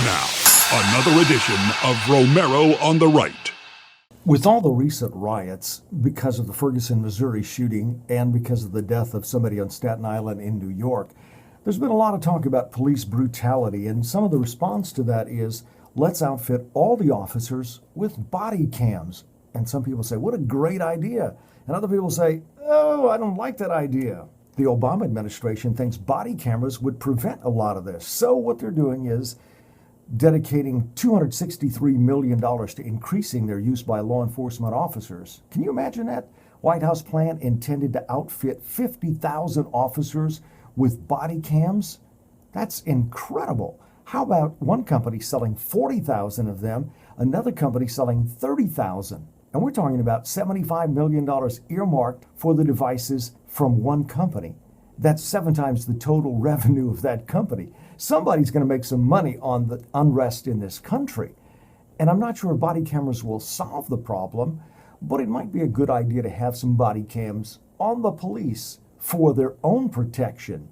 Now, another edition of Romero on the Right. With all the recent riots because of the Ferguson, Missouri shooting and because of the death of somebody on Staten Island in New York, there's been a lot of talk about police brutality, and some of the response to that is, let's outfit all the officers with body cams. And some people say, what a great idea. And other people say, oh, I don't like that idea. The Obama administration thinks body cameras would prevent a lot of this. So what they're doing is dedicating $263 million to increasing their use by law enforcement officers. Can you imagine that? White House plan intended to outfit 50,000 officers with body cams? That's incredible. How about one company selling 40,000 of them, another company selling 30,000? And we're talking about $75 million earmarked for the devices from one company. That's 7 times the total revenue of that company. Somebody's going to make some money on the unrest in this country. And I'm not sure if body cameras will solve the problem, but it might be a good idea to have some body cams on the police for their own protection.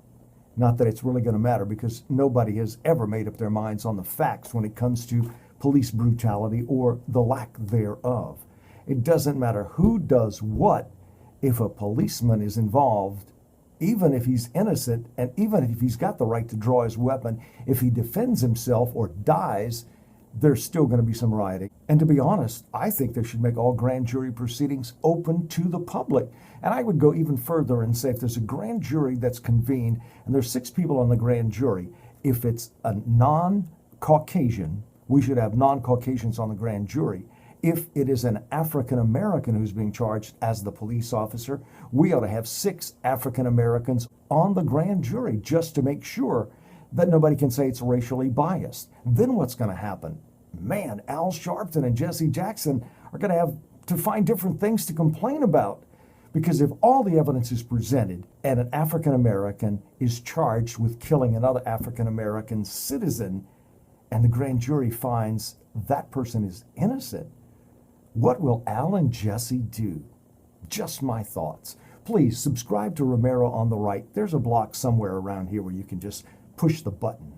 Not that it's really going to matter, because nobody has ever made up their minds on the facts when it comes to police brutality or the lack thereof. It doesn't matter who does what if a policeman is involved. Even if he's innocent, and even if he's got the right to draw his weapon, if he defends himself or dies, there's still going to be some rioting. And to be honest, I think they should make all grand jury proceedings open to the public. And I would go even further and say, if there's a grand jury that's convened and there's 6 people on the grand jury, if it's a non-Caucasian, we should have non-Caucasians on the grand jury. If it is an African American who's being charged as the police officer, we ought to have 6 African Americans on the grand jury just to make sure that nobody can say it's racially biased. Then what's going to happen? Man, Al Sharpton and Jesse Jackson are going to have to find different things to complain about. Because if all the evidence is presented and an African American is charged with killing another African American citizen, and the grand jury finds that person is innocent, what will Al and Jesse do? Just my thoughts. Please subscribe to Romero on the Right. There's a block somewhere around here where you can just push the button.